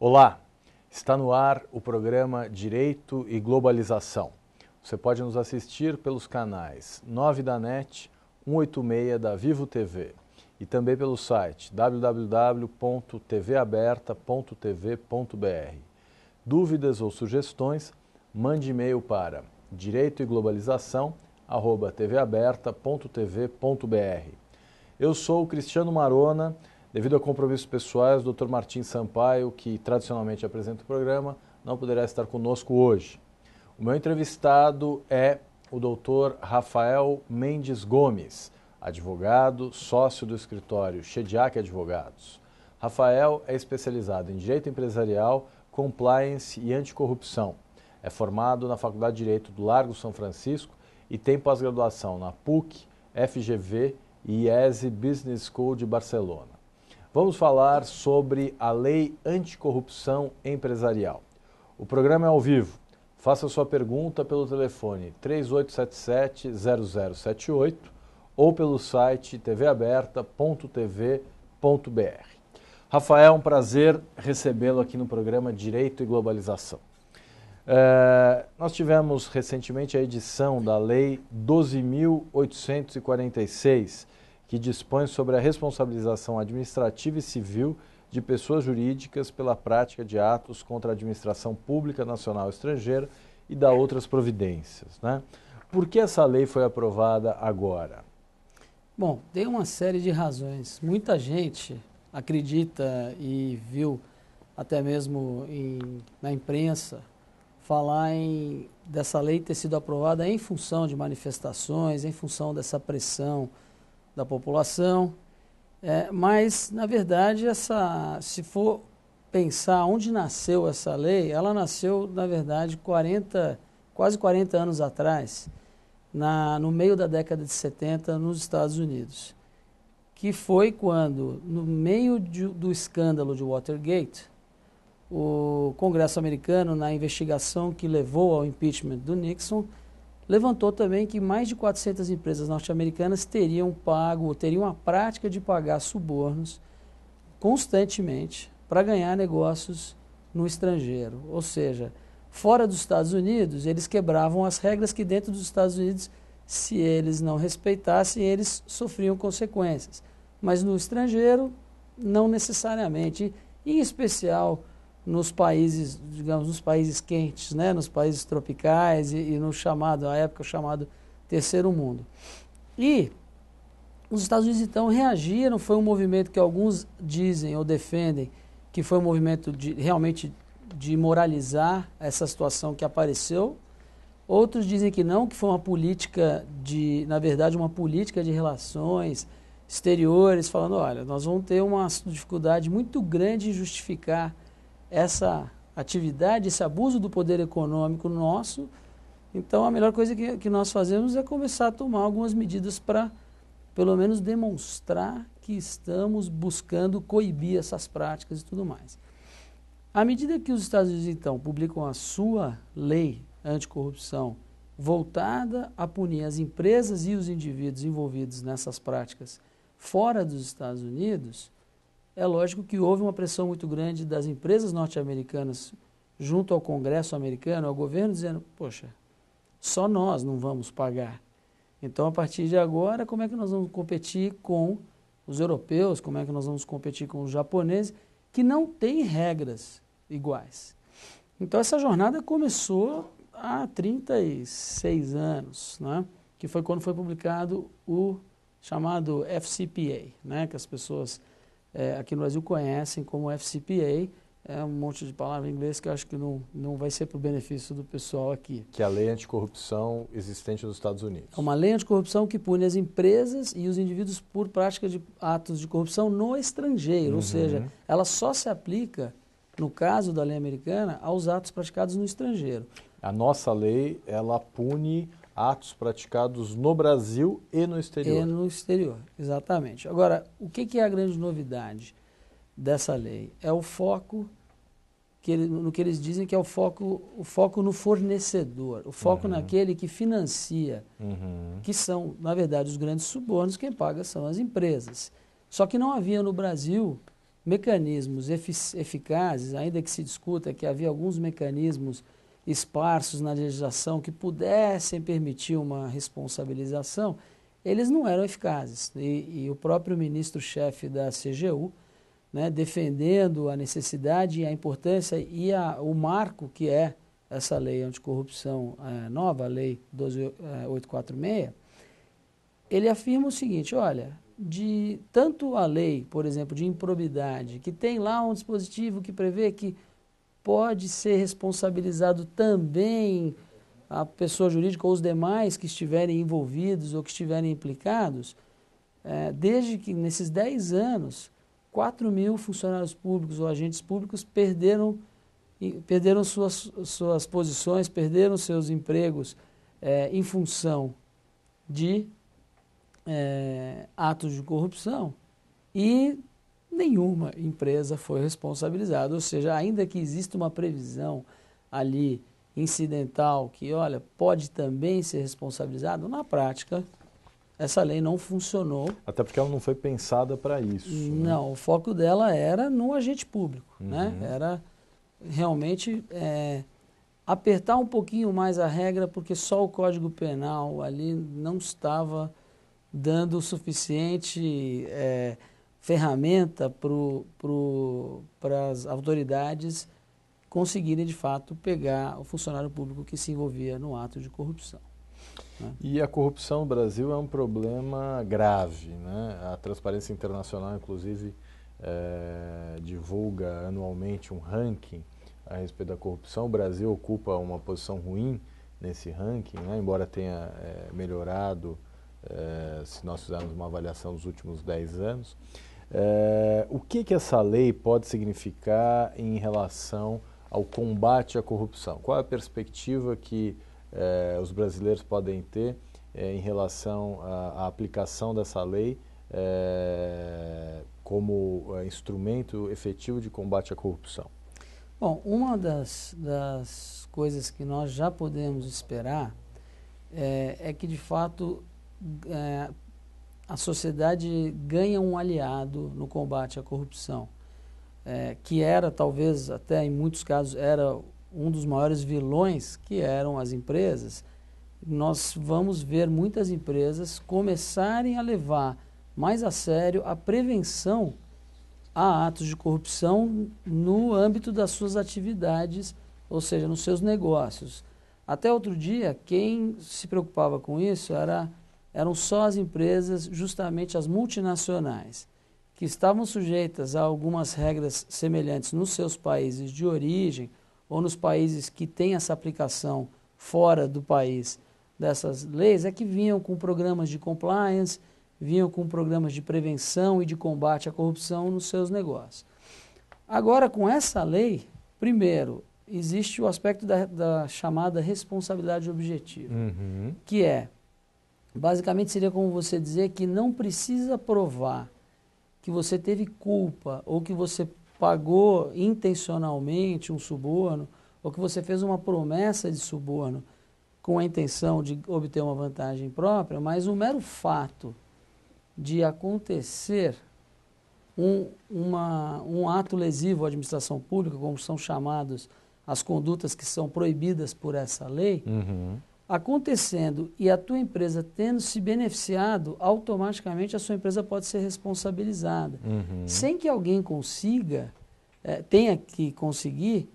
Olá, está no ar o programa Direito e Globalização. Você pode nos assistir pelos canais 9 da NET, 186 da Vivo TV e também pelo site www.tvaberta.tv.br. Dúvidas ou sugestões, mande e-mail para direitoegglobalização@tvaberta.tv.br. Eu sou o Cristiano Marona. Devido a compromissos pessoais, o Dr. Martim Sampaio, que tradicionalmente apresenta o programa, não poderá estar conosco hoje. O meu entrevistado é o Dr. Rafael Mendes Gomes, advogado, sócio do escritório Shediac Advogados. Rafael é especializado em Direito Empresarial, Compliance e Anticorrupção. É formado na Faculdade de Direito do Largo São Francisco e tem pós-graduação na PUC, FGV e IESE Business School de Barcelona. Vamos falar sobre a Lei Anticorrupção Empresarial. O programa é ao vivo. Faça sua pergunta pelo telefone 3877-0078 ou pelo site tvaberta.tv.br. Rafael, é um prazer recebê-lo aqui no programa Direito e Globalização. Nós tivemos recentemente a edição da Lei 12.846, que dispõe sobre a responsabilização administrativa e civil de pessoas jurídicas pela prática de atos contra a administração pública nacional e estrangeira e da outras providências, né? Por que essa lei foi aprovada agora? Bom, tem uma série de razões. Muita gente acredita e viu até mesmo na imprensa falar dessa lei ter sido aprovada em função de manifestações, em função dessa pressão da população, mas, na verdade, se for pensar onde nasceu essa lei, ela nasceu, na verdade, quase 40 anos atrás, no meio da década de 70, nos Estados Unidos, que foi quando, no meio do escândalo de Watergate, o Congresso americano, na investigação que levou ao impeachment do Nixon, levantou também que mais de 400 empresas norte-americanas teriam a prática de pagar subornos constantemente para ganhar negócios no estrangeiro. Ou seja, fora dos Estados Unidos, eles quebravam as regras que dentro dos Estados Unidos, se eles não respeitassem, eles sofriam consequências. Mas no estrangeiro, não necessariamente, em especial nos países, digamos, nos países quentes, né, nos países tropicais e no à época chamado Terceiro Mundo. E os Estados Unidos então reagiram, foi um movimento que alguns dizem ou defendem que foi um movimento realmente de moralizar essa situação que apareceu. Outros dizem que não, que foi uma política na verdade, uma política de relações exteriores, falando, olha, nós vamos ter uma dificuldade muito grande em justificar essa atividade, esse abuso do poder econômico nosso. Então, a melhor coisa que nós fazemos é começar a tomar algumas medidas para, pelo menos, demonstrar que estamos buscando coibir essas práticas e tudo mais. À medida que os Estados Unidos, então, publicam a sua lei anticorrupção voltada a punir as empresas e os indivíduos envolvidos nessas práticas fora dos Estados Unidos, é lógico que houve uma pressão muito grande das empresas norte-americanas junto ao Congresso americano, ao governo, dizendo, poxa, só nós não vamos pagar. Então, a partir de agora, como é que nós vamos competir com os europeus, como é que nós vamos competir com os japoneses, que não têm regras iguais? Então, essa jornada começou há 36 anos, né? Que foi quando foi publicado o chamado FCPA, né? Que as pessoas aqui no Brasil conhecem como FCPA, um monte de palavra em inglês que eu acho que não vai ser para o benefício do pessoal aqui. Que é a lei anticorrupção existente nos Estados Unidos. É uma lei anticorrupção que pune as empresas e os indivíduos por prática de atos de corrupção no estrangeiro, ou seja, ela só se aplica, no caso da lei americana, aos atos praticados no estrangeiro. A nossa lei, ela pune atos praticados no Brasil e no exterior. E no exterior, exatamente. Agora, o que é a grande novidade dessa lei? É o foco, no que eles dizem que é o foco no fornecedor, o foco naquele que financia, que são, na verdade, os grandes subornos, quem paga são as empresas. Só que não havia no Brasil mecanismos eficazes, ainda que se discuta que havia alguns mecanismos esparsos na legislação que pudessem permitir uma responsabilização, eles não eram eficazes. E o próprio ministro-chefe da CGU, né, defendendo a necessidade e a importância e o marco que é essa lei anticorrupção nova, a lei 12846, ele afirma o seguinte, olha, tanto a lei, por exemplo, de improbidade, que tem lá um dispositivo que prevê que pode ser responsabilizado também a pessoa jurídica ou os demais que estiverem envolvidos ou que estiverem implicados, desde que nesses 10 anos, 4.000 funcionários públicos ou agentes públicos perderam suas posições, perderam seus empregos em função de atos de corrupção e nenhuma empresa foi responsabilizada. Ou seja, ainda que exista uma previsão ali incidental que, olha, pode também ser responsabilizado, na prática essa lei não funcionou. Até porque ela não foi pensada para isso. Não, o foco dela era no agente público, né? Era realmente apertar um pouquinho mais a regra, porque só o Código Penal ali não estava dando o suficiente ferramenta para as autoridades conseguirem, de fato, pegar o funcionário público que se envolvia no ato de corrupção. Né? E a corrupção no Brasil é um problema grave, né? A Transparência Internacional, inclusive, divulga anualmente um ranking a respeito da corrupção. O Brasil ocupa uma posição ruim nesse ranking, né? Embora tenha melhorado se nós fizermos uma avaliação dos últimos 10 anos. O que essa lei pode significar em relação ao combate à corrupção? Qual é a perspectiva que os brasileiros podem ter em relação à aplicação dessa lei como instrumento efetivo de combate à corrupção? Bom, uma das coisas que nós já podemos esperar é que, de fato, a sociedade ganha um aliado no combate à corrupção, que era, talvez, até em muitos casos, era um dos maiores vilões, que eram as empresas. Nós vamos ver muitas empresas começarem a levar mais a sério a prevenção a atos de corrupção no âmbito das suas atividades, ou seja, nos seus negócios. Até outro dia, quem se preocupava com isso eram só as empresas, justamente as multinacionais, que estavam sujeitas a algumas regras semelhantes nos seus países de origem ou nos países que têm essa aplicação fora do país dessas leis, que vinham com programas de compliance, vinham com programas de prevenção e de combate à corrupção nos seus negócios. Agora, com essa lei, primeiro, existe o aspecto da chamada responsabilidade objetiva, que basicamente seria como você dizer que não precisa provar que você teve culpa ou que você pagou intencionalmente um suborno ou que você fez uma promessa de suborno com a intenção de obter uma vantagem própria, mas o mero fato de acontecer um ato lesivo à administração pública, como são chamados as condutas que são proibidas por essa lei, acontecendo e a tua empresa tendo se beneficiado, automaticamente a sua empresa pode ser responsabilizada. Sem que alguém tenha que conseguir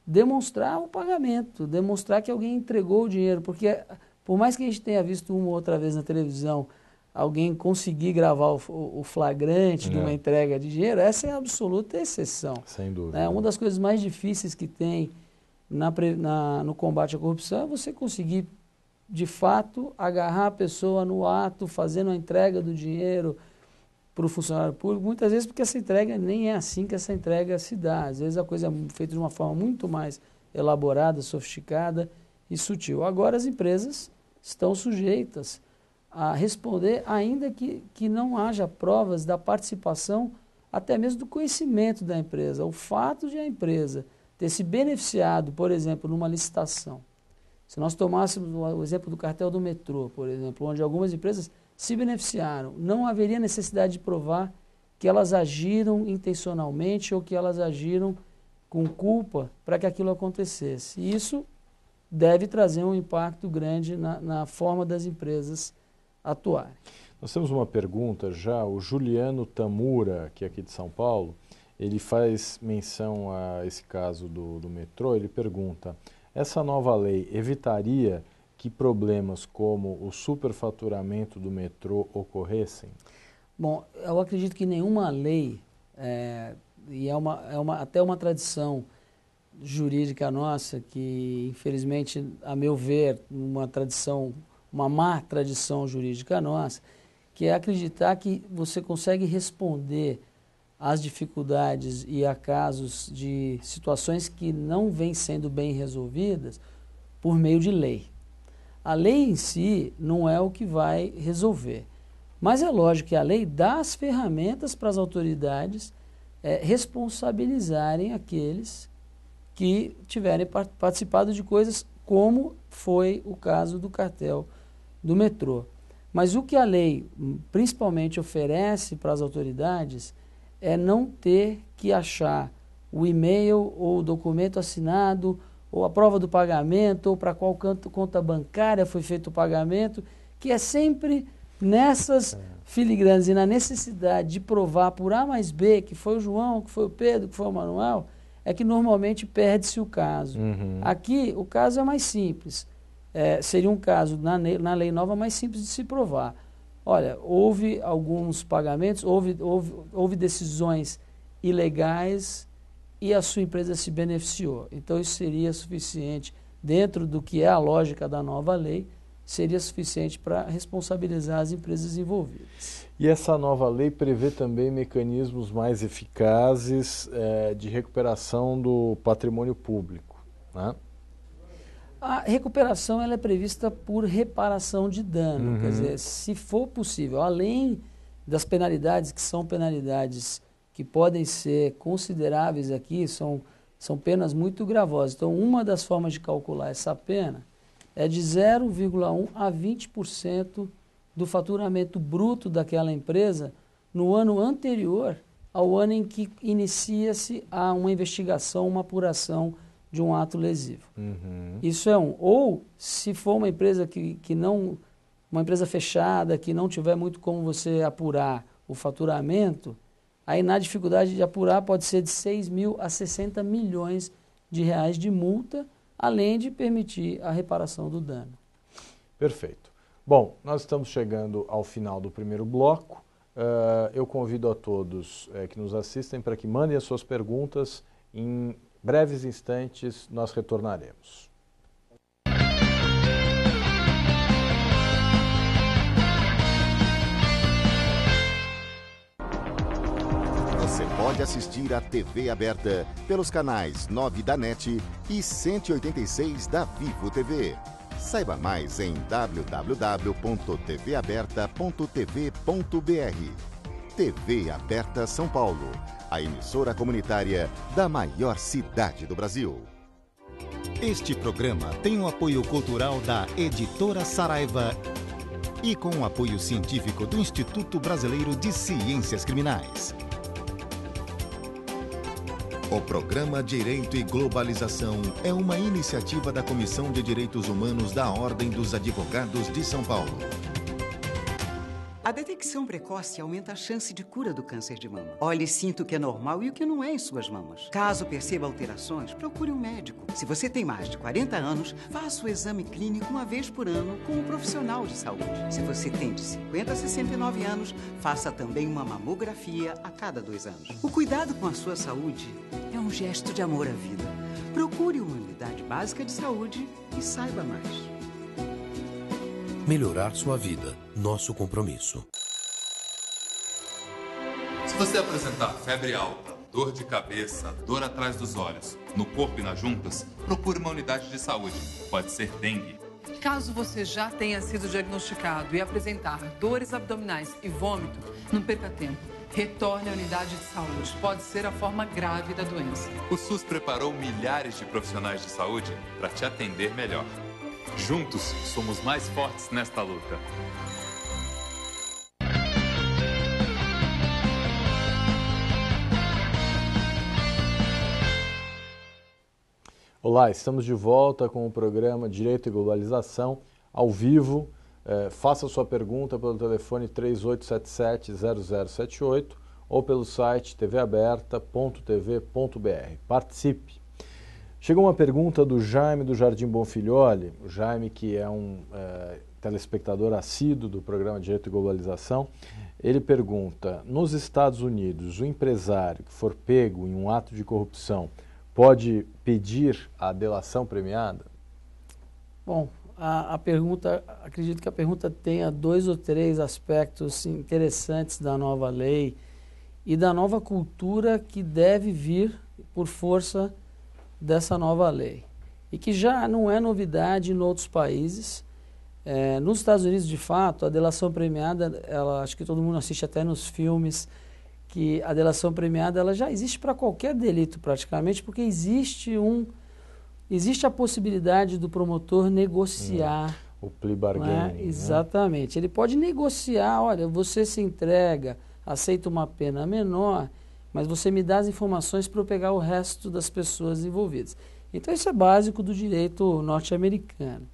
demonstrar o pagamento, demonstrar que alguém entregou o dinheiro, porque por mais que a gente tenha visto uma ou outra vez na televisão alguém conseguir gravar o flagrante de uma entrega de dinheiro, essa é a absoluta exceção. Sem dúvida. Uma das coisas mais difíceis que tem no combate à corrupção é você conseguir, de fato, agarrar a pessoa no ato, fazendo a entrega do dinheiro para o funcionário público, muitas vezes porque essa entrega nem é assim que essa entrega se dá. Às vezes a coisa é feita de uma forma muito mais elaborada, sofisticada e sutil. Agora as empresas estão sujeitas a responder, ainda que não haja provas da participação, até mesmo do conhecimento da empresa. O fato de a empresa ter se beneficiado, por exemplo, numa licitação. Se nós tomássemos o exemplo do cartel do metrô, por exemplo, onde algumas empresas se beneficiaram, não haveria necessidade de provar que elas agiram intencionalmente ou que elas agiram com culpa para que aquilo acontecesse. E isso deve trazer um impacto grande na forma das empresas atuarem. Nós temos uma pergunta já, o Juliano Tamura, que é aqui de São Paulo, ele faz menção a esse caso do metrô, ele pergunta, essa nova lei evitaria que problemas como o superfaturamento do metrô ocorressem? Bom, eu acredito que nenhuma lei, e até uma tradição jurídica nossa, que infelizmente, a meu ver, uma má tradição jurídica nossa, que é acreditar que você consegue responder às dificuldades e a casos de situações que não vêm sendo bem resolvidas por meio de lei. A lei em si não é o que vai resolver, mas é lógico que a lei dá as ferramentas para as autoridades responsabilizarem aqueles que tiverem participado de coisas como foi o caso do cartel do metrô. Mas o que a lei principalmente oferece para as autoridades é não ter que achar o e-mail ou o documento assinado ou a prova do pagamento ou para qual conta bancária foi feito o pagamento, que é sempre nessas filigranas e na necessidade de provar por A mais B que foi o João, que foi o Pedro, que foi o Manuel, é que normalmente perde-se o caso. Aqui o caso é mais simples. Seria um caso na lei nova mais simples de se provar. Olha, houve alguns pagamentos, houve decisões ilegais e a sua empresa se beneficiou. Então isso seria suficiente, dentro do que é a lógica da nova lei, seria suficiente para responsabilizar as empresas envolvidas. E essa nova lei prevê também mecanismos mais eficazes de recuperação do patrimônio público, né? A recuperação ela é prevista por reparação de dano, quer dizer, se for possível, além das penalidades, que são penalidades que podem ser consideráveis aqui, são penas muito gravosas. Então, uma das formas de calcular essa pena é de 0,1% a 20% do faturamento bruto daquela empresa no ano anterior ao ano em que inicia-se uma investigação, uma apuração de um ato lesivo. Isso é um. Ou, se for uma empresa uma empresa fechada, que não tiver muito como você apurar o faturamento, aí na dificuldade de apurar pode ser de 6 mil a 60 milhões de reais de multa, além de permitir a reparação do dano. Perfeito. Bom, nós estamos chegando ao final do primeiro bloco. Eu convido a todos que nos assistem para que mandem as suas perguntas. Em breves instantes nós retornaremos. Você pode assistir a TV aberta pelos canais 9 da NET e 186 da Vivo TV. Saiba mais em www.tvaberta.tv.br. TV Aberta São Paulo, a emissora comunitária da maior cidade do Brasil. Este programa tem o apoio cultural da Editora Saraiva e com o apoio científico do Instituto Brasileiro de Ciências Criminais. O programa Direito e Globalização é uma iniciativa da Comissão de Direitos Humanos da Ordem dos Advogados de São Paulo. A detecção precoce aumenta a chance de cura do câncer de mama. Olhe e sinta o que é normal e o que não é em suas mamas. Caso perceba alterações, procure um médico. Se você tem mais de 40 anos, faça o exame clínico uma vez por ano com um profissional de saúde. Se você tem de 50 a 69 anos, faça também uma mamografia a cada 2 anos. O cuidado com a sua saúde é um gesto de amor à vida. Procure uma unidade básica de saúde e saiba mais. Melhorar sua vida, nosso compromisso. Se você apresentar febre alta, dor de cabeça, dor atrás dos olhos, no corpo e nas juntas, procure uma unidade de saúde. Pode ser dengue. Caso você já tenha sido diagnosticado e apresentar dores abdominais e vômito, não perca tempo. Retorne à unidade de saúde. Pode ser a forma grave da doença. O SUS preparou milhares de profissionais de saúde para te atender melhor. Juntos, somos mais fortes nesta luta. Olá, estamos de volta com o programa Direito e Globalização, ao vivo. Faça sua pergunta pelo telefone 3877-0078 ou pelo site tvaberta.tv.br. Participe. Chegou uma pergunta do Jaime do Jardim Bonfilholi, o Jaime que é um telespectador assíduo do programa Direito e Globalização. Ele pergunta, nos Estados Unidos, o empresário que for pego em um ato de corrupção pode pedir a delação premiada? Bom, a pergunta, acredito que a pergunta tenha 2 ou 3 aspectos interessantes da nova lei e da nova cultura que deve vir por força dessa nova lei. E que já não é novidade em outros países. Nos Estados Unidos, de fato, a delação premiada, acho que todo mundo assiste até nos filmes, que a delação premiada ela já existe para qualquer delito praticamente, porque existe a possibilidade do promotor negociar. O plea bargaining. Exatamente. Ele pode negociar, olha, você se entrega, aceita uma pena menor, mas você me dá as informações para eu pegar o resto das pessoas envolvidas. Então isso é básico do direito norte-americano.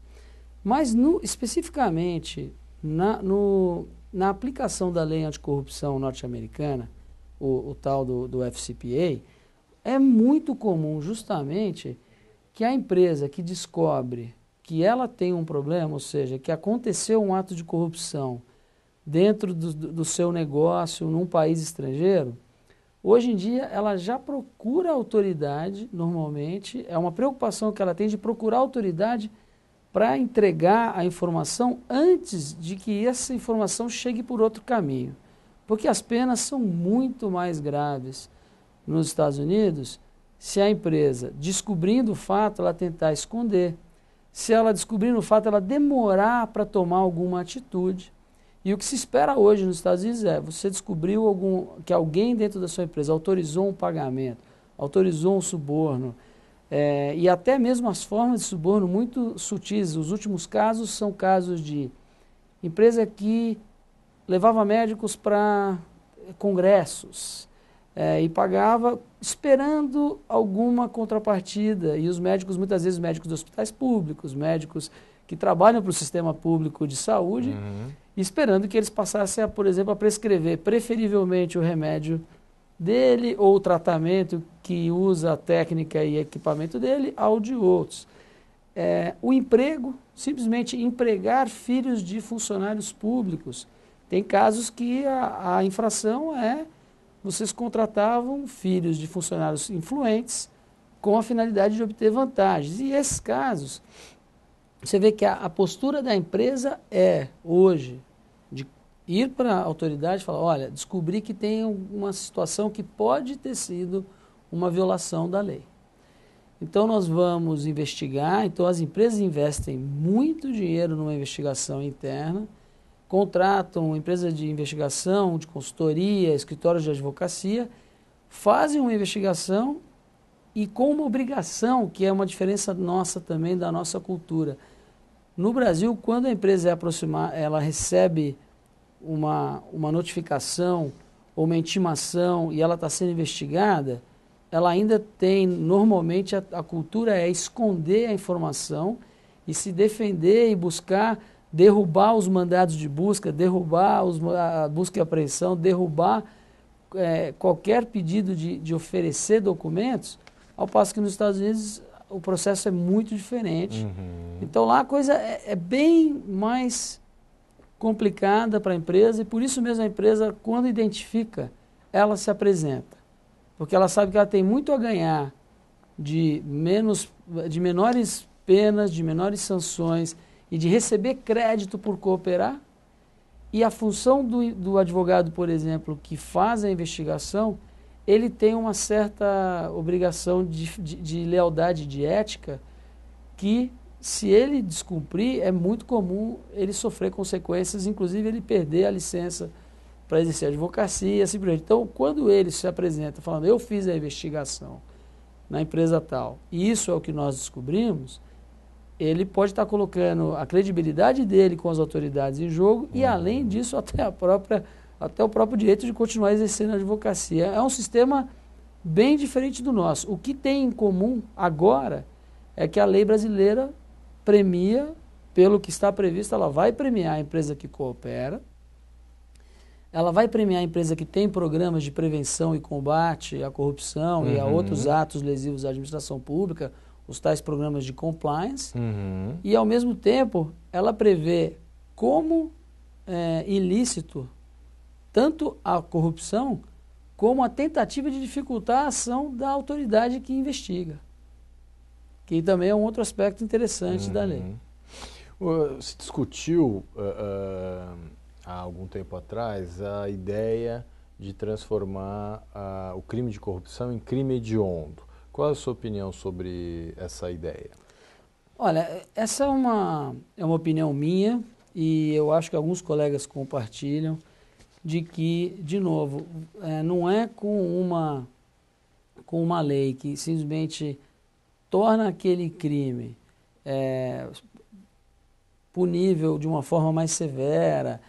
Mas especificamente na aplicação da lei anticorrupção norte-americana, o tal do FCPA, é muito comum justamente que a empresa que descobre que ela tem um problema, ou seja, que aconteceu um ato de corrupção dentro do seu negócio num país estrangeiro, hoje em dia ela já procura a autoridade, normalmente, é uma preocupação que ela tem de procurar a autoridade para entregar a informação antes de que essa informação chegue por outro caminho. Porque as penas são muito mais graves nos Estados Unidos se a empresa, descobrindo o fato, ela tentar esconder. Se ela descobrindo o fato, ela demorar para tomar alguma atitude. E o que se espera hoje nos Estados Unidos você descobriu que alguém dentro da sua empresa autorizou um pagamento, autorizou um suborno, e até mesmo as formas de suborno muito sutis. Os últimos casos são casos de empresa que levava médicos para congressos e pagava esperando alguma contrapartida. E os médicos, muitas vezes médicos de hospitais públicos, médicos que trabalham para o sistema público de saúde, esperando que eles passassem, por exemplo, a prescrever preferivelmente o remédio dele ou o tratamento que usa a técnica e equipamento dele ao de outros. O emprego, simplesmente empregar filhos de funcionários públicos. Tem casos que a infração vocês contratavam filhos de funcionários influentes com a finalidade de obter vantagens. E esses casos, você vê que a postura da empresa hoje, de ir para a autoridade e falar, olha, descobri que tem uma situação que pode ter sido uma violação da lei. Então nós vamos investigar, então as empresas investem muito dinheiro numa investigação interna, contratam empresas de investigação, de consultoria, escritórios de advocacia, fazem uma investigação e com uma obrigação, que é uma diferença nossa também da nossa cultura. No Brasil, quando a empresa ela recebe uma notificação ou uma intimação e ela está sendo investigada, ela ainda tem, normalmente a cultura é esconder a informação e se defender e buscar derrubar os mandados de busca, derrubar a busca e apreensão, derrubar qualquer pedido de oferecer documentos, ao passo que nos Estados Unidos o processo é muito diferente. Então lá a coisa é bem mais complicada para a empresa e por isso mesmo a empresa, quando identifica, ela se apresenta. Porque ela sabe que ela tem muito a ganhar de menores penas, de menores sanções e de receber crédito por cooperar. E a função do advogado, por exemplo, que faz a investigação, ele tem uma certa obrigação de lealdade, de ética, que se ele descumprir, é muito comum ele sofrer consequências, inclusive ele perder a licença para exercer a advocacia, assim por diante. Então, quando ele se apresenta falando, eu fiz a investigação na empresa tal, e isso é o que nós descobrimos, ele pode estar colocando a credibilidade dele com as autoridades em jogo e, além disso, até o próprio direito de continuar exercendo a advocacia. É um sistema bem diferente do nosso. O que tem em comum agora é que a lei brasileira premia, pelo que está previsto, ela vai premiar a empresa que coopera, ela vai premiar a empresa que tem programas de prevenção e combate à corrupção e a outros atos lesivos à administração pública, os tais programas de compliance, e, ao mesmo tempo, ela prevê como ilícito tanto a corrupção como a tentativa de dificultar a ação da autoridade que investiga, que também é um outro aspecto interessante da lei. Se discutiu há algum tempo atrás a ideia de transformar o crime de corrupção em crime hediondo. Qual é a sua opinião sobre essa ideia? Olha, essa é uma opinião minha e eu acho que alguns colegas compartilham, de que, de novo, não é com uma lei que simplesmente torna aquele crime punível de uma forma mais severa,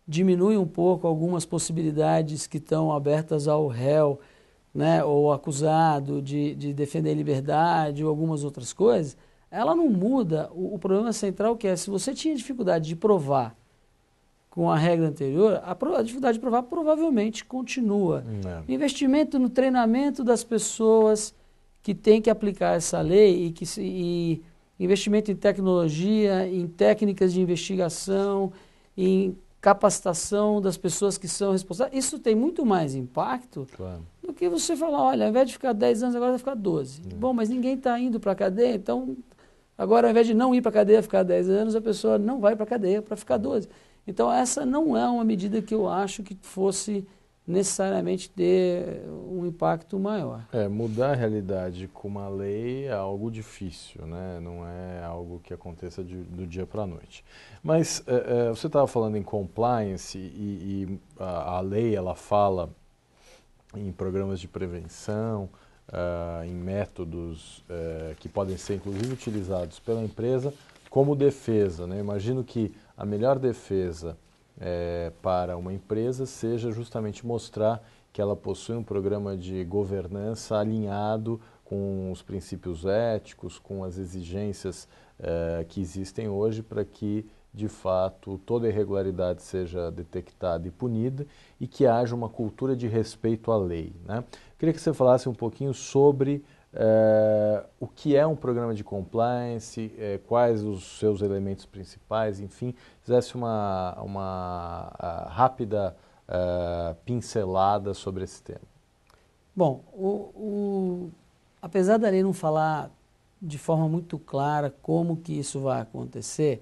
diminui um pouco algumas possibilidades que estão abertas ao réu, né, ou acusado de defender a liberdade ou algumas outras coisas, ela não muda o problema central, que é, se você tinha dificuldade de provar com a regra anterior, a dificuldade de provar provavelmente continua. Investimento no treinamento das pessoas que têm que aplicar essa lei e investimento em tecnologia, em técnicas de investigação, em capacitação das pessoas que são responsáveis. Isso tem muito mais impacto do que você falar, olha, ao invés de ficar 10 anos, agora vai ficar 12. Bom, mas ninguém está indo para a cadeia, então agora, ao invés de não ir para a cadeia ficar 10 anos, a pessoa não vai para a cadeia para ficar 12. Então, essa não é uma medida que eu acho que fosse necessariamente ter um impacto maior. Mudar a realidade com uma lei é algo difícil, né? Não é algo que aconteça do dia para a noite. Mas você estava falando em compliance e a lei ela fala em programas de prevenção, em métodos que podem ser inclusive utilizados pela empresa como defesa, né? Imagino que a melhor defesa para uma empresa seja justamente mostrar que ela possui um programa de governança alinhado com os princípios éticos, com as exigências que existem hoje para que, de fato, toda irregularidade seja detectada e punida e que haja uma cultura de respeito à lei, né? Queria que você falasse um pouquinho sobre o que é um programa de compliance, quais os seus elementos principais, enfim, fizesse uma rápida pincelada sobre esse tema. Bom, apesar da lei não falar de forma muito clara como que isso vai acontecer,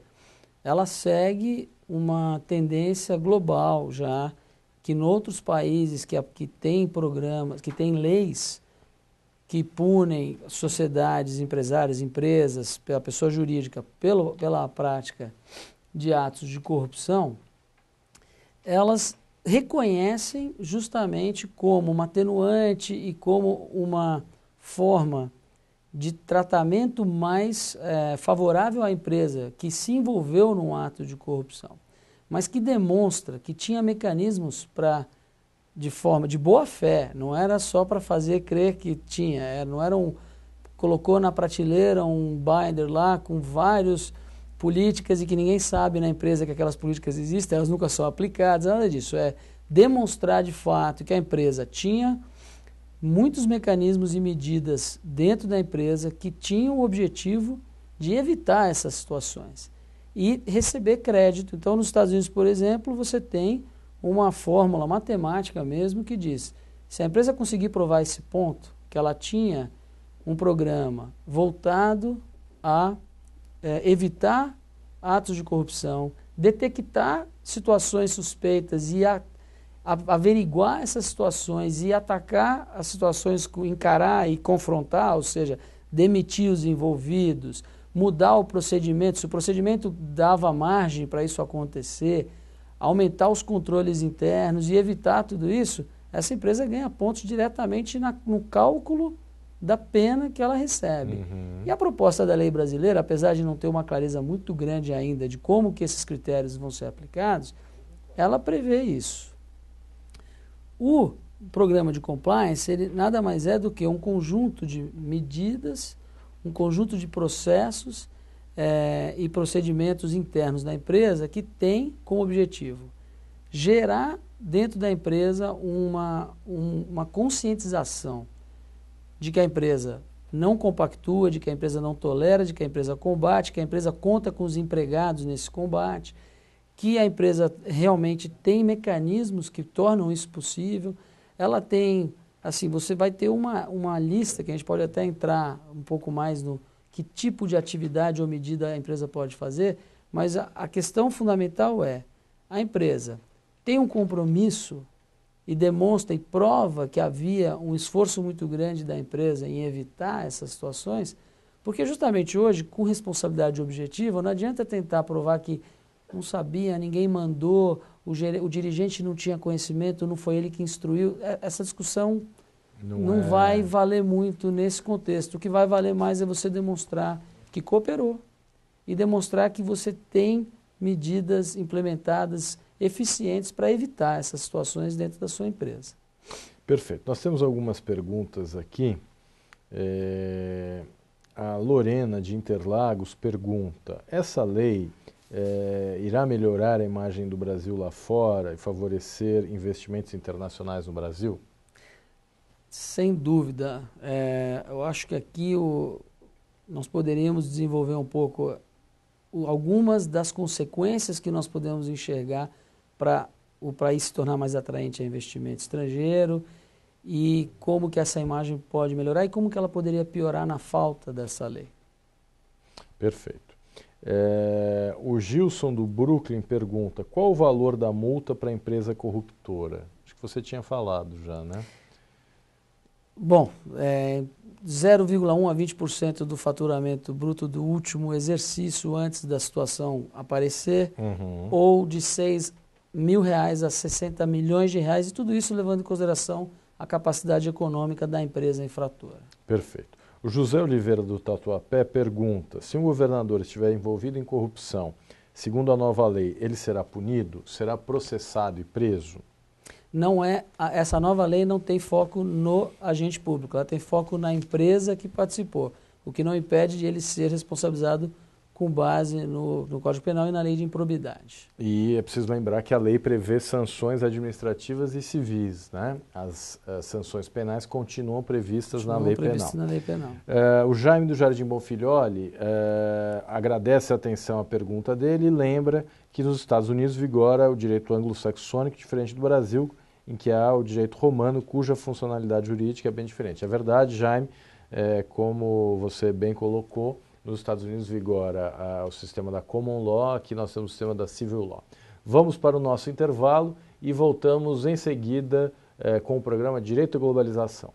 ela segue uma tendência global já, que em outros países que têm programas, que têm leis que punem sociedades, empresários, empresas, pela pessoa jurídica, pela prática de atos de corrupção, elas reconhecem justamente como uma atenuante e como uma forma de tratamento mais favorável à empresa que se envolveu num ato de corrupção, mas que demonstra que tinha mecanismos para, de forma de boa fé, não era só para fazer crer que tinha, não era colocou na prateleira um binder lá com várias políticas e que ninguém sabe na empresa que aquelas políticas existem, elas nunca são aplicadas, nada disso, é demonstrar de fato que a empresa tinha muitos mecanismos e medidas dentro da empresa que tinham o objetivo de evitar essas situações e receber crédito. Então, nos Estados Unidos, por exemplo, você tem uma fórmula matemática mesmo que diz, se a empresa conseguir provar esse ponto, que ela tinha um programa voltado a evitar atos de corrupção, detectar situações suspeitas e averiguar essas situações e atacar as situações, encarar e confrontar, ou seja, demitir os envolvidos, mudar o procedimento, se o procedimento dava margem para isso acontecer, aumentar os controles internos e evitar tudo isso, essa empresa ganha pontos diretamente no cálculo da pena que ela recebe. E a proposta da lei brasileira, apesar de não ter uma clareza muito grande ainda de como que esses critérios vão ser aplicados, ela prevê isso. O programa de compliance, ele nada mais é do que um conjunto de medidas um conjunto de processos e procedimentos internos da empresa que tem como objetivo gerar dentro da empresa uma conscientização de que a empresa não compactua, de que a empresa não tolera, de que a empresa combate, que a empresa conta com os empregados nesse combate, que a empresa realmente tem mecanismos que tornam isso possível. Ela tem, assim, você vai ter uma lista que a gente pode até entrar um pouco mais no que tipo de atividade ou medida a empresa pode fazer, mas a questão fundamental é, a empresa tem um compromisso e demonstra e prova que havia um esforço muito grande da empresa em evitar essas situações, porque justamente hoje, com responsabilidade objetiva, não adianta tentar provar que não sabia, ninguém mandou, o dirigente não tinha conhecimento, não foi ele que instruiu. Essa discussão não vai valer muito nesse contexto. O que vai valer mais é você demonstrar que cooperou e demonstrar que você tem medidas implementadas eficientes para evitar essas situações dentro da sua empresa. Perfeito. Nós temos algumas perguntas aqui. A Lorena de Interlagos pergunta, essa lei irá melhorar a imagem do Brasil lá fora e favorecer investimentos internacionais no Brasil? Sem dúvida. Eu acho que aqui nós poderíamos desenvolver um pouco algumas das consequências que nós podemos enxergar para o país se tornar mais atraente a investimento estrangeiro e como que essa imagem pode melhorar e como que ela poderia piorar na falta dessa lei. Perfeito. O Gilson do Brooklyn pergunta, qual o valor da multa para a empresa corruptora? Acho que você tinha falado já, né? Bom, 0,1 a 20% do faturamento bruto do último exercício antes da situação aparecer, ou de R$6 mil a 60 milhões de reais, e tudo isso levando em consideração a capacidade econômica da empresa infratora. Perfeito. O José Oliveira do Tatuapé pergunta, se um governador estiver envolvido em corrupção, segundo a nova lei, ele será punido, será processado e preso? Não essa nova lei não tem foco no agente público, ela tem foco na empresa que participou, o que não impede de ele ser responsabilizado com base no Código Penal e na lei de improbidade. E é preciso lembrar que a lei prevê sanções administrativas e civis, né? As sanções penais continuam previstas na lei penal. O Jaime do Jardim Bonfilholi agradece a atenção à pergunta dele e lembra que nos Estados Unidos vigora o direito anglo-saxônico, diferente do Brasil, em que há o direito romano, cuja funcionalidade jurídica é bem diferente. É verdade, Jaime, como você bem colocou, nos Estados Unidos vigora o sistema da Common Law, aqui nós temos o sistema da Civil Law. Vamos para o nosso intervalo e voltamos em seguida com o programa Direito e Globalização.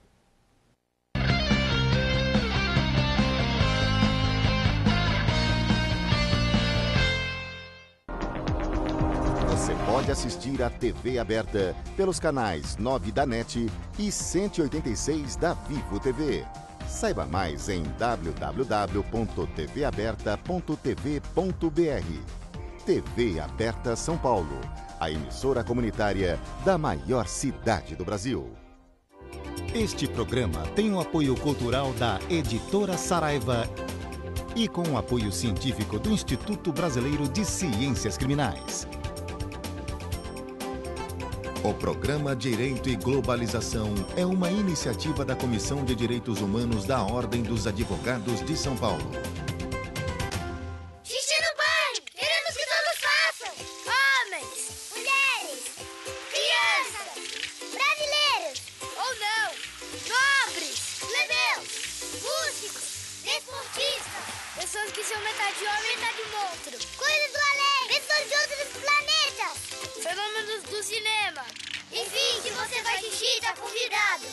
Você pode assistir a TV aberta pelos canais 9 da NET e 186 da Vivo TV. Saiba mais em www.tvaberta.tv.br. TV Aberta São Paulo, a emissora comunitária da maior cidade do Brasil. Este programa tem o apoio cultural da Editora Saraiva e com o apoio científico do Instituto Brasileiro de Ciências Criminais. O programa Direito e Globalização é uma iniciativa da Comissão de Direitos Humanos da Ordem dos Advogados de São Paulo. Xixi no banho! Queremos que todos façam! Homens, mulheres, crianças, brasileiros ou não, nobres, plebeus, músicos, desportistas, pessoas que são metade homem e metade monstro, coisas do além, pessoas de outros planetas, fenômenos do cinema. Enfim, se você faz xixi, tá convidado.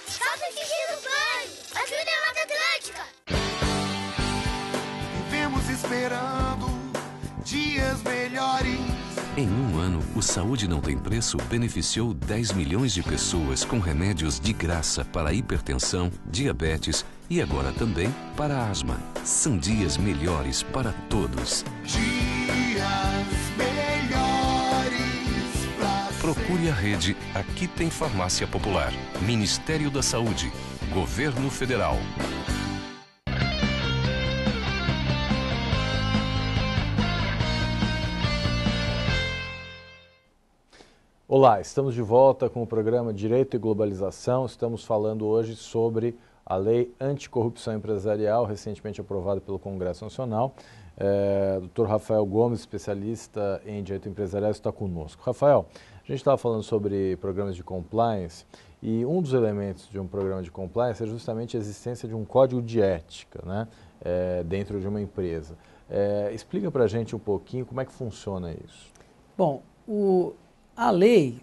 Faça xixi no banho. Ajude a Mata Atlântica. Vivemos esperando dias melhores. Em um ano, o Saúde Não Tem Preço beneficiou 10 milhões de pessoas com remédios de graça para hipertensão, diabetes e agora também para asma. São dias melhores para todos. Procure a rede Aqui Tem Farmácia Popular. Ministério da Saúde. Governo Federal. Olá, estamos de volta com o programa Direito e Globalização. Estamos falando hoje sobre a Lei Anticorrupção Empresarial, recentemente aprovada pelo Congresso Nacional. Dr. Rafael Gomes, especialista em Direito Empresarial, está conosco. Rafael, a gente estava falando sobre programas de compliance e um dos elementos de um programa de compliance é justamente a existência de um código de ética, né, dentro de uma empresa. Explica para a gente um pouquinho como é que funciona isso. Bom, a lei,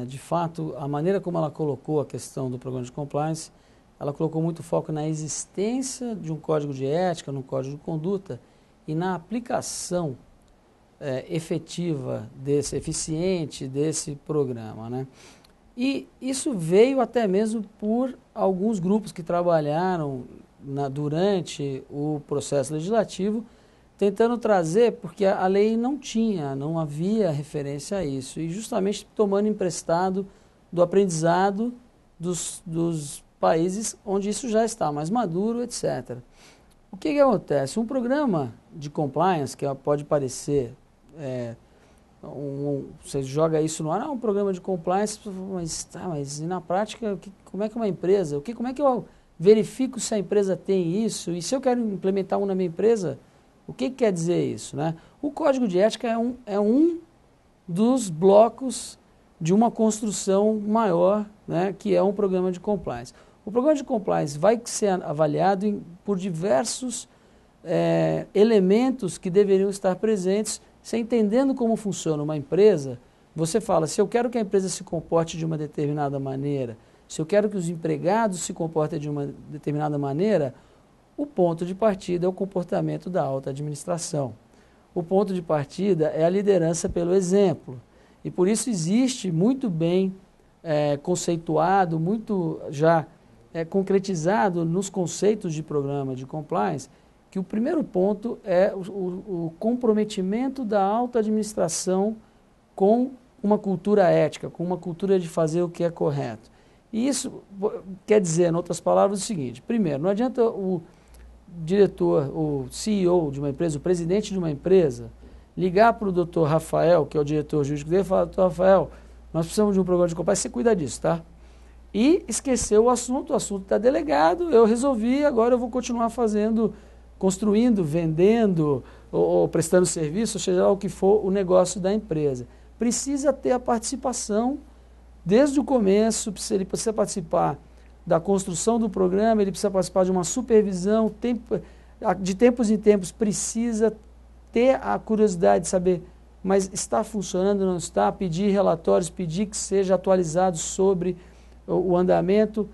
de fato, a maneira como ela colocou a questão do programa de compliance, ela colocou muito foco na existência de um código de ética, no código de conduta e na aplicação efetiva, eficiente desse programa, né? E isso veio até mesmo por alguns grupos que trabalharam durante o processo legislativo, tentando trazer, porque a lei não havia referência a isso, e justamente tomando emprestado do aprendizado dos países onde isso já está mais maduro, etc. O que acontece? Um programa de compliance, que pode parecer, você joga isso no ar, um programa de compliance, mas na prática, como é que uma empresa, como é que eu verifico se a empresa tem isso, e se eu quero implementar na minha empresa, o que quer dizer isso, né? O Código de Ética é um dos blocos de uma construção maior, né, que é um programa de compliance. O programa de compliance vai ser avaliado por diversos elementos que deveriam estar presentes. Você entendendo como funciona uma empresa, você fala, se eu quero que a empresa se comporte de uma determinada maneira, se eu quero que os empregados se comportem de uma determinada maneira, o ponto de partida é o comportamento da alta administração. O ponto de partida é a liderança pelo exemplo. E por isso existe muito bem conceituado, muito já concretizado nos conceitos de programa de compliance, que o primeiro ponto é o comprometimento da alta administração com uma cultura ética, com uma cultura de fazer o que é correto. E isso quer dizer, em outras palavras, o seguinte: primeiro, não adianta o diretor, o CEO de uma empresa, o presidente de uma empresa, ligar para o Dr. Rafael, que é o diretor jurídico dele, e falar, Dr. Rafael, nós precisamos de um programa de compliance, você cuida disso, tá? E esqueceu o assunto está delegado, eu resolvi, agora eu vou continuar fazendo, construindo, vendendo, ou prestando serviço, seja lá o que for o negócio da empresa. Precisa ter a participação desde o começo, ele precisa participar da construção do programa, ele precisa participar de uma supervisão, de tempos em tempos precisa ter a curiosidade de saber, mas está funcionando, não está, pedir relatórios, pedir que seja atualizado sobre o andamento.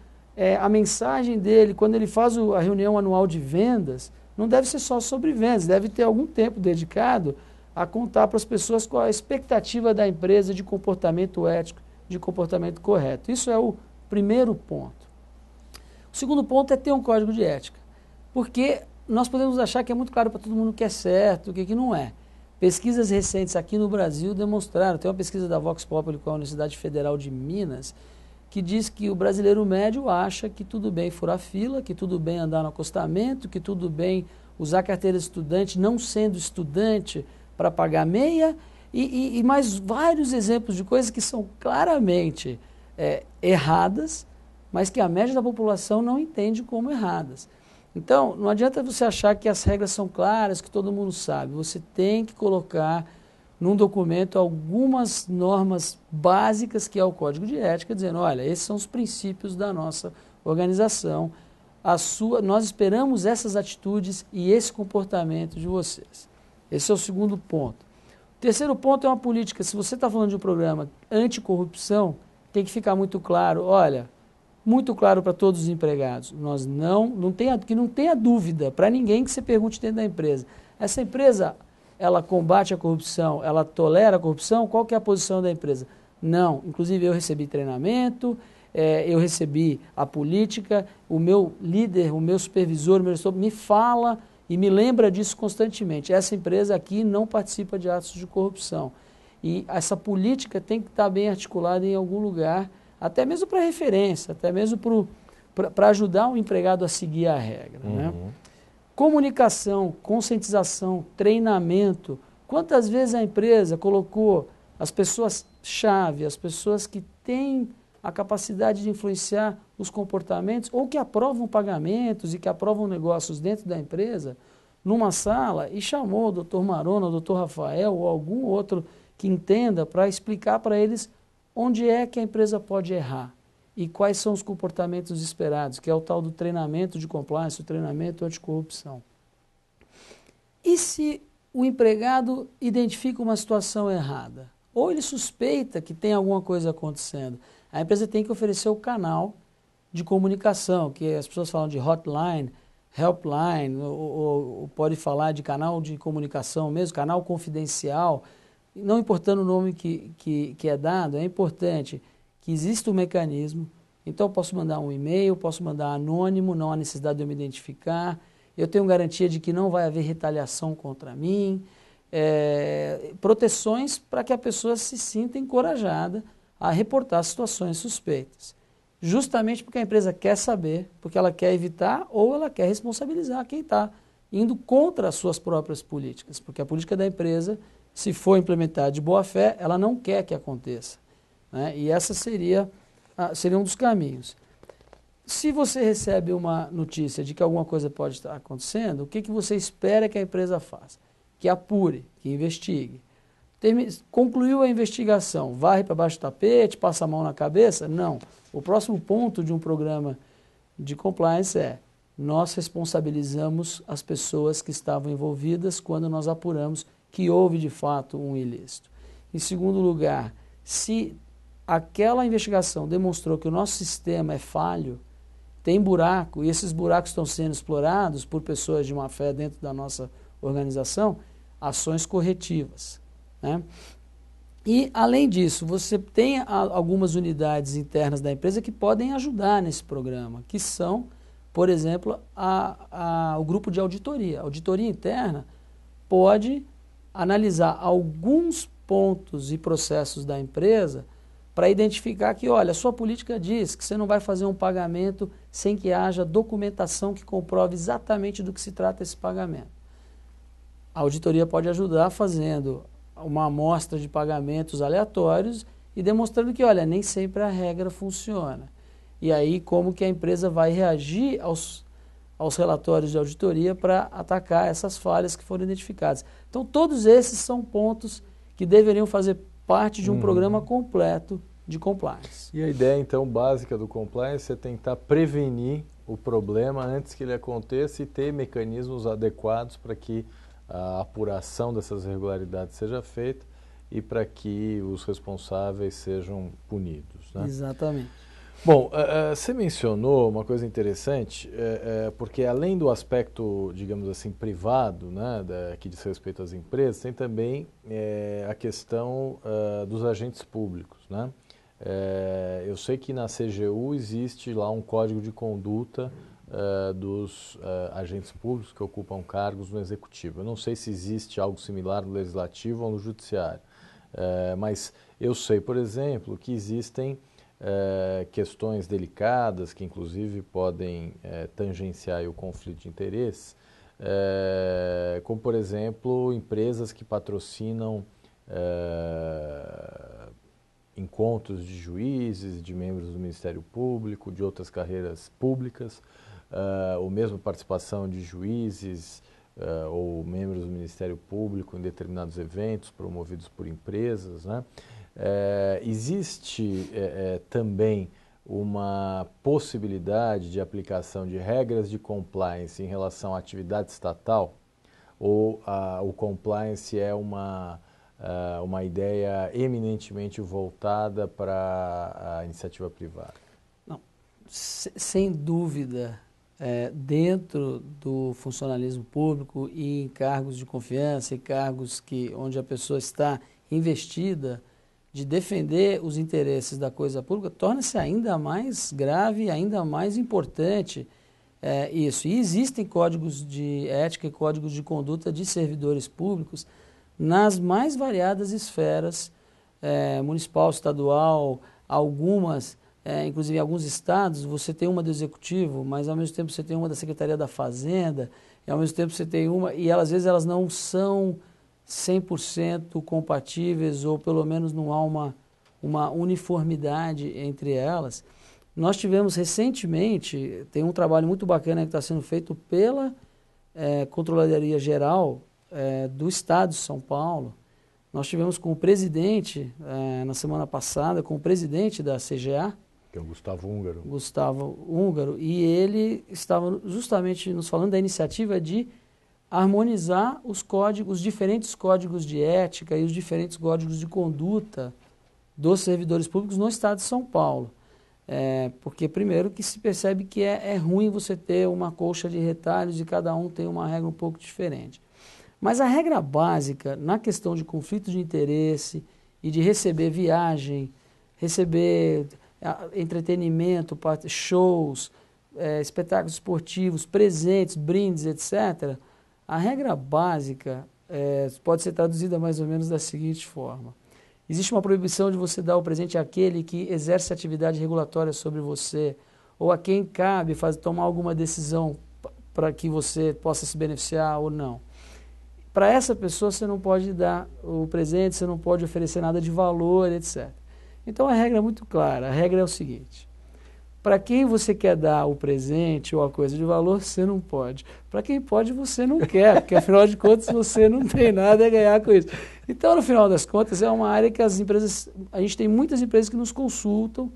A mensagem dele, quando ele faz a reunião anual de vendas, não deve ser só sobre vendas, deve ter algum tempo dedicado a contar para as pessoas qual a expectativa da empresa de comportamento ético, de comportamento correto. Isso é o primeiro ponto. O segundo ponto é ter um código de ética, porque nós podemos achar que é muito claro para todo mundo o que é certo, o que não é. Pesquisas recentes aqui no Brasil demonstraram, tem uma pesquisa da Vox Populi com a Universidade Federal de Minas, que diz que o brasileiro médio acha que tudo bem furar fila, que tudo bem andar no acostamento, que tudo bem usar carteira de estudante, não sendo estudante, para pagar meia, e mais vários exemplos de coisas que são claramente erradas, mas que a média da população não entende como erradas. Então, não adianta você achar que as regras são claras, que todo mundo sabe. Você tem que colocar num documento algumas normas básicas, que é o Código de Ética, dizendo, olha, esses são os princípios da nossa organização, nós esperamos essas atitudes e esse comportamento de vocês. Esse é o segundo ponto. O terceiro ponto é uma política. Se você está falando de um programa anticorrupção, tem que ficar muito claro, olha, muito claro para todos os empregados, nós que não tenha dúvida para ninguém que você pergunte dentro da empresa. Essa empresa, ela combate a corrupção, ela tolera a corrupção, qual que é a posição da empresa? Não, inclusive eu recebi treinamento, eu recebi a política, o meu líder, o meu supervisor, o meu gestor me fala e me lembra disso constantemente. Essa empresa aqui não participa de atos de corrupção. E essa política tem que estar bem articulada em algum lugar, até mesmo para referência, até mesmo para ajudar o empregado a seguir a regra. Né? Comunicação, conscientização, treinamento. Quantas vezes a empresa colocou as pessoas-chave, as pessoas que têm a capacidade de influenciar os comportamentos ou que aprovam pagamentos e que aprovam negócios dentro da empresa, numa sala e chamou o Dr. Marona, o Dr. Rafael ou algum outro que entenda para explicar para eles onde é que a empresa pode errar e quais são os comportamentos esperados, que é o tal do treinamento de compliance, o treinamento anticorrupção. E se o empregado identifica uma situação errada, ou ele suspeita que tem alguma coisa acontecendo, a empresa tem que oferecer o canal de comunicação, que as pessoas falam de hotline, helpline, ou pode falar de canal de comunicação mesmo, canal confidencial, não importando o nome que é dado, é importante que exista um mecanismo. Então eu posso mandar um e-mail, posso mandar anônimo, não há necessidade de eu me identificar, eu tenho garantia de que não vai haver retaliação contra mim, proteções para que a pessoa se sinta encorajada a reportar situações suspeitas. Justamente porque a empresa quer saber, porque ela quer evitar ou ela quer responsabilizar quem está indo contra as suas próprias políticas. Porque a política da empresa, se for implementada de boa fé, ela não quer que aconteça. Né? E essa seria um dos caminhos. Se você recebe uma notícia de que alguma coisa pode estar acontecendo, o que você espera que a empresa faça? Que apure, que investigue. Concluiu a investigação, varre para baixo do tapete, passa a mão na cabeça? Não. O próximo ponto de um programa de compliance é: nós responsabilizamos as pessoas que estavam envolvidas quando nós apuramos que houve de fato um ilícito. Em segundo lugar, se aquela investigação demonstrou que o nosso sistema é falho, tem buraco, e esses buracos estão sendo explorados por pessoas de má fé dentro da nossa organização, ações corretivas. Né? E, além disso, você tem algumas unidades internas da empresa que podem ajudar nesse programa, que são, por exemplo, o grupo de auditoria. A auditoria interna pode analisar alguns pontos e processos da empresa para identificar que, olha, a sua política diz que você não vai fazer um pagamento sem que haja documentação que comprove exatamente do que se trata esse pagamento. A auditoria pode ajudar fazendo uma amostra de pagamentos aleatórios e demonstrando que, olha, nem sempre a regra funciona. E aí, como que a empresa vai reagir aos relatórios de auditoria para atacar essas falhas que foram identificadas. Então, todos esses são pontos que deveriam fazer parte de um programa completo de compliance. E a ideia, então, básica do compliance é tentar prevenir o problema antes que ele aconteça e ter mecanismos adequados para que a apuração dessas irregularidades seja feita e para que os responsáveis sejam punidos. Né? Exatamente. Bom, você mencionou uma coisa interessante, porque além do aspecto, digamos assim, privado, né, que diz respeito às empresas, tem também a questão dos agentes públicos. Né? Eu sei que na CGU existe lá um código de conduta dos agentes públicos que ocupam cargos no Executivo. Eu não sei se existe algo similar no Legislativo ou no Judiciário, mas eu sei, por exemplo, que existem questões delicadas que inclusive podem tangenciar o conflito de interesse, como por exemplo empresas que patrocinam encontros de juízes, de membros do Ministério Público, de outras carreiras públicas, ou mesmo participação de juízes ou membros do Ministério Público em determinados eventos promovidos por empresas, né? Existe também uma possibilidade de aplicação de regras de compliance em relação à atividade estatal, ou o compliance é uma ideia eminentemente voltada para a iniciativa privada? Não, sem dúvida, dentro do funcionalismo público e em cargos de confiança, e cargos onde a pessoa está investida de defender os interesses da coisa pública, torna-se ainda mais grave, ainda mais importante isso. E existem códigos de ética e códigos de conduta de servidores públicos nas mais variadas esferas, municipal, estadual, algumas inclusive em alguns estados, você tem uma do Executivo, mas ao mesmo tempo você tem uma da Secretaria da Fazenda, e ao mesmo tempo você tem uma, e às vezes elas não são 100% compatíveis, ou pelo menos não há uma uniformidade entre elas. Nós tivemos recentemente, tem um trabalho muito bacana que está sendo feito pela Controladoria Geral do Estado de São Paulo. Nós tivemos com o presidente, na semana passada, com o presidente da CGA, que é o Gustavo Húngaro. Gustavo Húngaro, e ele estava justamente nos falando da iniciativa de harmonizar os diferentes códigos de ética e os diferentes códigos de conduta dos servidores públicos no estado de São Paulo. Porque, primeiro, que se percebe que é ruim você ter uma colcha de retalhos e cada um tem uma regra um pouco diferente. Mas a regra básica na questão de conflito de interesse e de receber viagem, receber entretenimento, shows, espetáculos esportivos, presentes, brindes, etc., a regra básica pode ser traduzida mais ou menos da seguinte forma. Existe uma proibição de você dar o presente àquele que exerce atividade regulatória sobre você, ou a quem cabe tomar alguma decisão para que você possa se beneficiar ou não. Para essa pessoa você não pode dar o presente, você não pode oferecer nada de valor, etc. Então a regra é muito clara, a regra é o seguinte: para quem você quer dar o presente ou a coisa de valor, você não pode. Para quem pode, você não quer, porque afinal de contas você não tem nada a ganhar com isso. Então, no final das contas, é uma área que a gente tem muitas empresas que nos consultam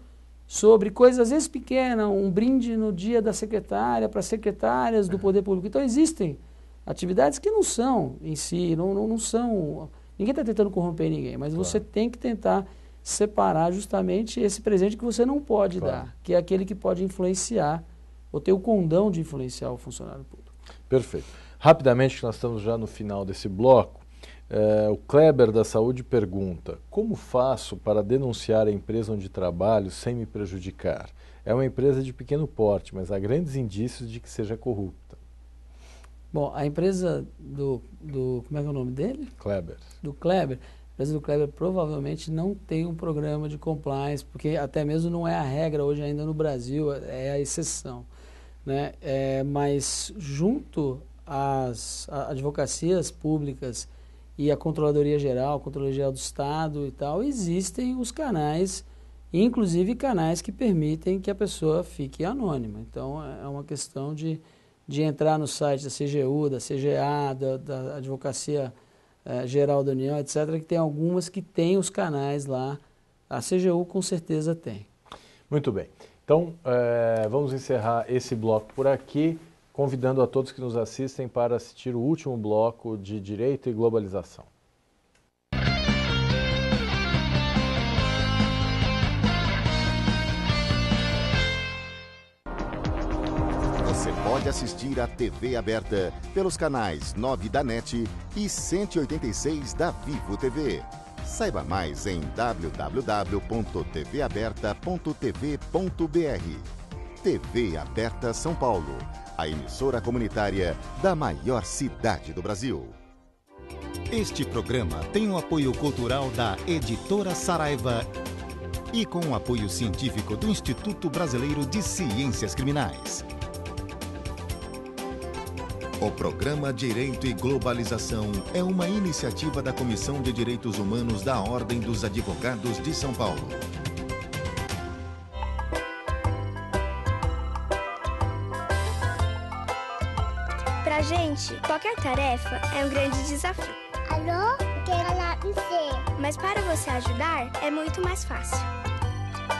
sobre coisas às vezes pequenas, um brinde no dia da secretária, para secretárias do Poder Público. Então existem atividades que não são em si, não são... Ninguém está tentando corromper ninguém, mas você tem que tentar separar justamente esse presente que você não pode dar, que é aquele que pode influenciar, ou ter o condão de influenciar o funcionário público. Perfeito. Rapidamente, que nós estamos já no final desse bloco, o Kleber da Saúde pergunta: como faço para denunciar a empresa onde trabalho sem me prejudicar? É uma empresa de pequeno porte, mas há grandes indícios de que seja corrupta. Bom, a empresa como é que é o nome dele? Kleber. Do Kleber. A empresa do Kleber provavelmente não tem um programa de compliance, porque até mesmo não é a regra hoje ainda no Brasil, é a exceção, né? Mas junto às advocacias públicas e a Controladoria Geral, a Controladoria Geral do Estado e tal, existem os canais, inclusive canais que permitem que a pessoa fique anônima. Então é uma questão de entrar no site da CGU, da CGA, da Advocacia Geral da União, etc., que tem algumas que têm os canais lá. A CGU com certeza tem. Muito bem. Então, vamos encerrar esse bloco por aqui, convidando a todos que nos assistem para assistir o último bloco de Direito e Globalização. Você pode assistir a TV aberta pelos canais 9 da NET e 186 da Vivo TV. Saiba mais em www.tvaberta.tv.br. TV Aberta São Paulo, a emissora comunitária da maior cidade do Brasil. Este programa tem o apoio cultural da Editora Saraiva e com o apoio científico do Instituto Brasileiro de Ciências Criminais. O programa Direito e Globalização é uma iniciativa da Comissão de Direitos Humanos da Ordem dos Advogados de São Paulo. Pra gente, qualquer tarefa é um grande desafio. Alô? Quero lá você. Mas para você ajudar, é muito mais fácil.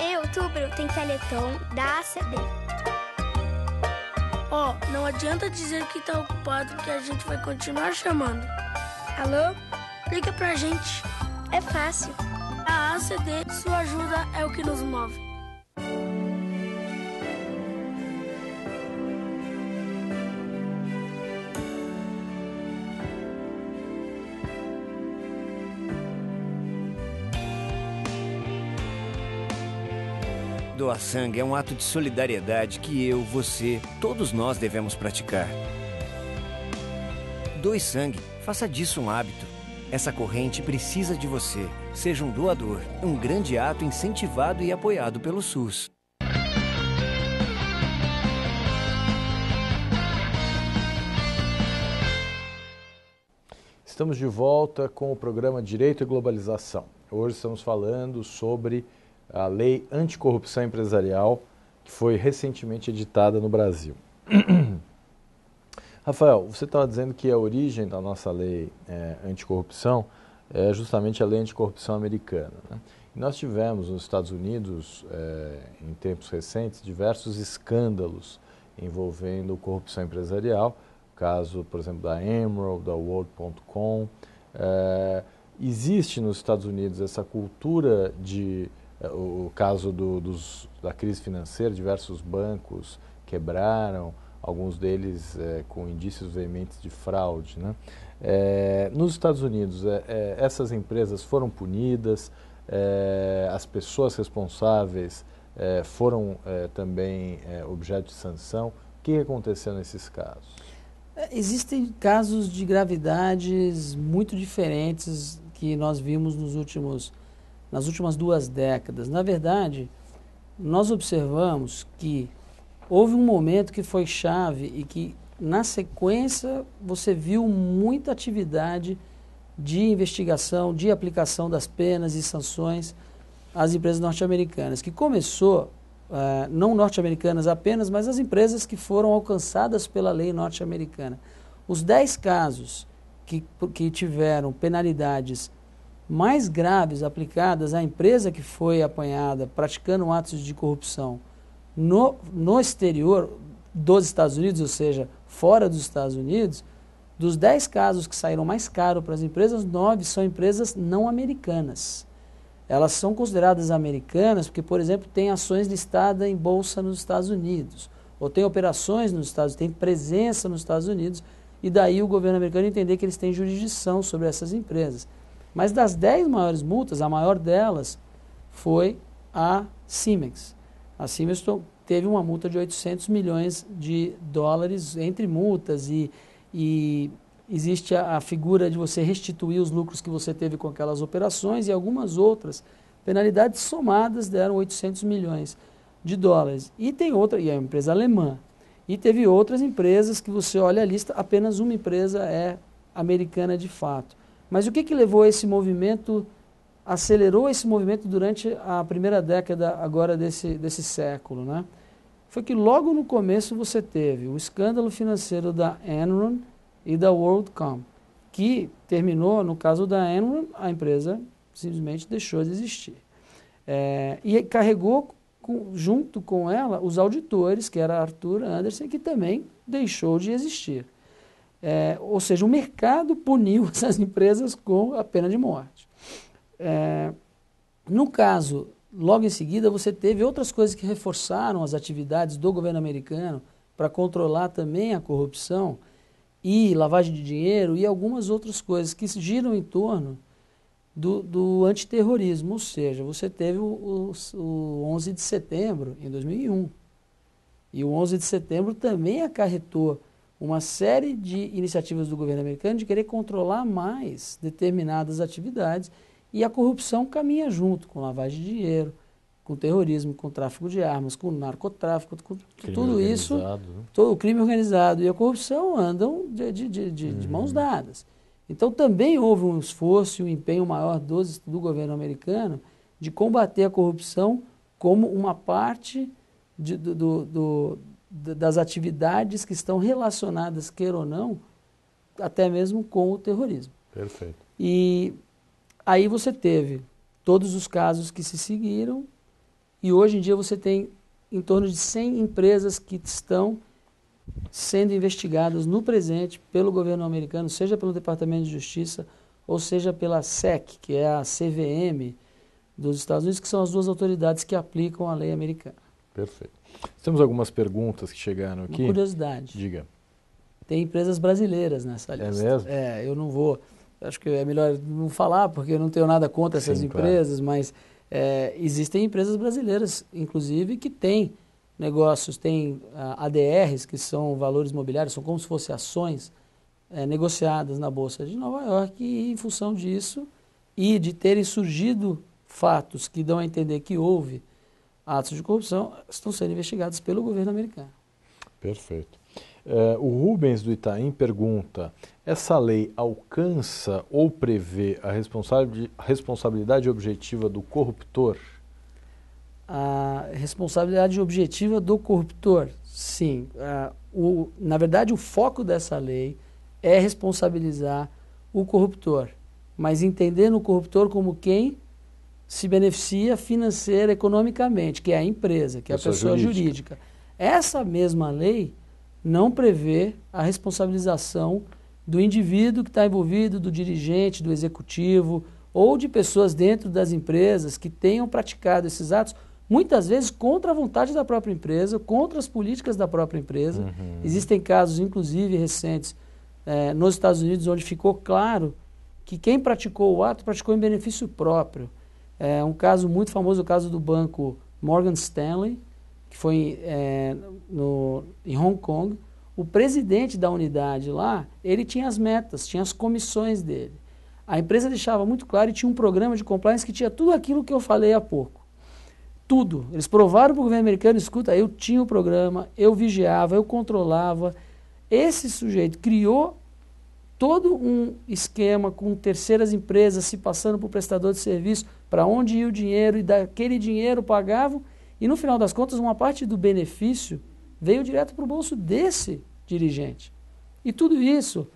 Em outubro tem Teleton da ACD. Não adianta dizer que tá ocupado, que a gente vai continuar chamando. Alô? Liga pra gente. É fácil. A ACD, sua ajuda é o que nos move. Doar sangue é um ato de solidariedade que eu, você, todos nós devemos praticar. Doe sangue, faça disso um hábito. Essa corrente precisa de você. Seja um doador, um grande ato incentivado e apoiado pelo SUS. Estamos de volta com o programa Direito e Globalização. Hoje estamos falando sobre a Lei Anticorrupção Empresarial, que foi recentemente editada no Brasil. Rafael, você estava dizendo que a origem da nossa lei anticorrupção é justamente a lei anticorrupção americana, né? E nós tivemos nos Estados Unidos, em tempos recentes, diversos escândalos envolvendo corrupção empresarial, caso, por exemplo, da Emerald, da World.com. Existe nos Estados Unidos essa cultura o caso da crise financeira, diversos bancos quebraram, alguns deles com indícios veementes de fraude, né? Nos Estados Unidos, essas empresas foram punidas, as pessoas responsáveis foram também objeto de sanção. O que aconteceu nesses casos? Existem casos de gravidades muito diferentes que nós vimos nas últimas 2 décadas. Na verdade, nós observamos que houve um momento que foi chave e que, na sequência, você viu muita atividade de investigação, de aplicação das penas e sanções às empresas norte-americanas, que começou, não norte-americanas apenas, mas as empresas que foram alcançadas pela lei norte-americana. Os 10 casos que tiveram penalidades mais graves aplicadas à empresa que foi apanhada praticando atos de corrupção no exterior dos Estados Unidos, ou seja, fora dos Estados Unidos, dos 10 casos que saíram mais caro para as empresas, 9 são empresas não americanas. Elas são consideradas americanas porque, por exemplo, têm ações listadas em bolsa nos Estados Unidos, ou têm operações nos Estados Unidos, têm presença nos Estados Unidos, e daí o governo americano entender que eles têm jurisdição sobre essas empresas. Mas das 10 maiores multas, a maior delas foi a Siemens. A Siemens teve uma multa de 800 milhões de dólares entre multas e existe a figura de você restituir os lucros que você teve com aquelas operações e algumas outras penalidades somadas deram 800 milhões de dólares. E tem outra, e é uma empresa alemã. E teve outras empresas que você olha a lista, apenas uma empresa é americana de fato. Mas o que levou esse movimento, acelerou esse movimento durante a primeira década agora desse século, né? Foi que logo no começo você teve o escândalo financeiro da Enron e da WorldCom, que terminou, no caso da Enron, a empresa simplesmente deixou de existir. E carregou junto com ela os auditores, que era Arthur Andersen, que também deixou de existir. Ou seja, o mercado puniu essas empresas com a pena de morte. No caso, logo em seguida, você teve outras coisas que reforçaram as atividades do governo americano para controlar também a corrupção e lavagem de dinheiro e algumas outras coisas que giram em torno do antiterrorismo. Ou seja, você teve o 11 de setembro em 2001. E o 11 de setembro também acarretou uma série de iniciativas do governo americano de querer controlar mais determinadas atividades, e a corrupção caminha junto com lavagem de dinheiro, com terrorismo, com tráfico de armas, com narcotráfico, com tudo isso, todo o crime organizado e a corrupção andam de mãos dadas. Então também houve um esforço e um empenho maior do governo americano de combater a corrupção como uma parte das atividades que estão relacionadas, queira ou não, até mesmo com o terrorismo. Perfeito. E aí você teve todos os casos que se seguiram, e hoje em dia você tem em torno de 100 empresas que estão sendo investigadas no presente pelo governo americano, seja pelo Departamento de Justiça ou seja pela SEC, que é a CVM dos Estados Unidos, que são as 2 autoridades que aplicam a lei americana. Perfeito. Temos algumas perguntas que chegaram aqui. Uma curiosidade. Diga. Tem empresas brasileiras nessa lista. É mesmo? Eu não vou... Acho que é melhor não falar, porque eu não tenho nada contra essas empresas, claro. Mas existem empresas brasileiras, inclusive, que têm negócios, têm ADRs, que são valores imobiliários, são como se fossem ações negociadas na Bolsa de Nova York, e em função disso, e de terem surgido fatos que dão a entender que houve atos de corrupção, estão sendo investigados pelo governo americano. Perfeito. O Rubens do Itaim pergunta, essa lei alcança ou prevê a responsabilidade objetiva do corruptor? A responsabilidade objetiva do corruptor, sim. Na verdade, o foco dessa lei é responsabilizar o corruptor, mas entendendo o corruptor como quem se beneficia financeira, economicamente, que é a empresa, que é a pessoa jurídica. Essa mesma lei não prevê a responsabilização do indivíduo que está envolvido, do dirigente, do executivo, ou de pessoas dentro das empresas que tenham praticado esses atos, muitas vezes contra a vontade da própria empresa, contra as políticas da própria empresa. Existem casos, inclusive, recentes, nos Estados Unidos, onde ficou claro que quem praticou o ato praticou em benefício próprio. Um caso muito famoso, o caso do banco Morgan Stanley, que foi em Hong Kong. O presidente da unidade lá, ele tinha as metas, tinha as comissões dele. A empresa deixava muito claro e tinha um programa de compliance que tinha tudo aquilo que eu falei há pouco. Tudo. Eles provaram para o governo americano, escuta, eu tinha o programa, eu vigiava, eu controlava. Esse sujeito criou todo um esquema com terceiras empresas se passando por prestador de serviço, para onde ia o dinheiro, e daquele dinheiro pagavam, e no final das contas uma parte do benefício veio direto para o bolso desse dirigente. E tudo isso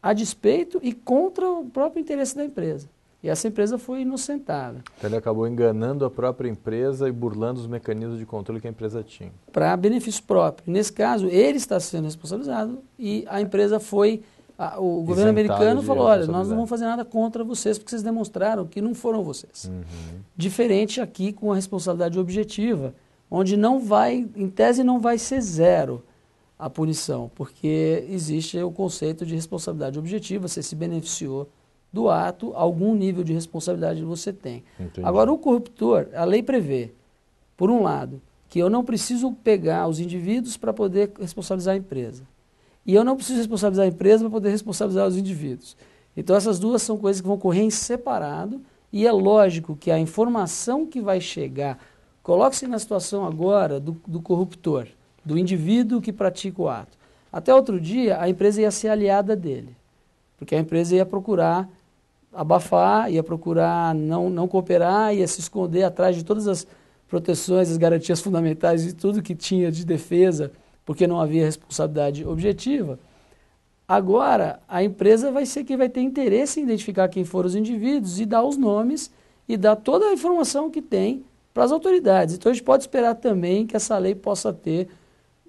a despeito e contra o próprio interesse da empresa. E essa empresa foi inocentada. Então ele acabou enganando a própria empresa e burlando os mecanismos de controle que a empresa tinha. Para benefício próprio. Nesse caso, ele está sendo responsabilizado e a empresa foi... O governo americano falou, olha, nós não vamos fazer nada contra vocês porque vocês demonstraram que não foram vocês. Diferente aqui com a responsabilidade objetiva, onde não vai, em tese não vai ser zero a punição, porque existe o conceito de responsabilidade objetiva, você se beneficiou do ato, algum nível de responsabilidade você tem. Entendi. Agora, o corruptor, a lei prevê, por um lado, que eu não preciso pegar os indivíduos para poder responsabilizar a empresa. E eu não preciso responsabilizar a empresa para poder responsabilizar os indivíduos. Então, essas duas são coisas que vão correr em separado, e é lógico que a informação que vai chegar, coloque-se na situação agora do corruptor, do indivíduo que pratica o ato. Até outro dia, a empresa ia ser aliada dele, porque a empresa ia procurar abafar, ia procurar não cooperar, ia se esconder atrás de todas as proteções, as garantias fundamentais e tudo que tinha de defesa, porque não havia responsabilidade objetiva. Agora, a empresa vai ser quem vai ter interesse em identificar quem foram os indivíduos e dar os nomes e dar toda a informação que tem para as autoridades. Então, a gente pode esperar também que essa lei possa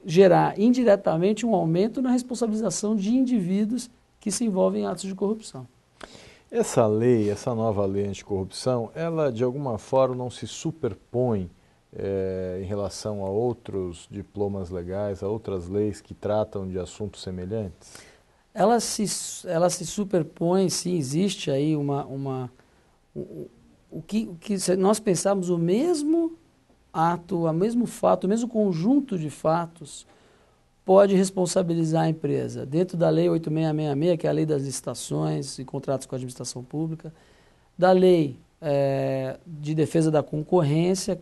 gerar indiretamente um aumento na responsabilização de indivíduos que se envolvem em atos de corrupção. Essa lei, essa nova lei anticorrupção, ela de alguma forma não se superpõe em relação a outros diplomas legais, a outras leis que tratam de assuntos semelhantes? Ela se superpõe, sim, existe aí o que se nós pensarmos o mesmo ato, o mesmo fato, o mesmo conjunto de fatos pode responsabilizar a empresa. Dentro da Lei 8666, que é a Lei das Licitações e Contratos com a Administração Pública, da Lei de Defesa da Concorrência,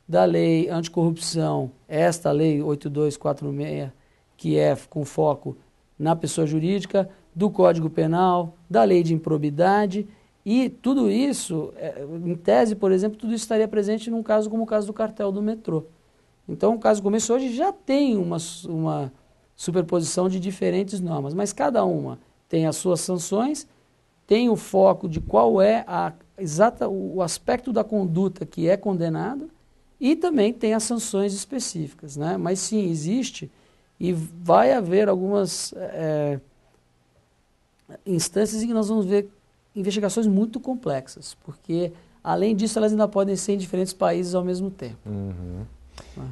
da Lei Anticorrupção, esta Lei 8246, que é com foco na pessoa jurídica, do Código Penal, da Lei de Improbidade, e tudo isso, em tese, por exemplo, tudo isso estaria presente num caso como o caso do cartel do metrô. Então, o caso como esse hoje já tem uma superposição de diferentes normas, mas cada uma tem as suas sanções, tem o foco de qual é o aspecto da conduta que é condenado e também tem as sanções específicas, né? Mas sim, existe e vai haver algumas instâncias em que nós vamos ver investigações muito complexas, porque, além disso, elas ainda podem ser em diferentes países ao mesmo tempo.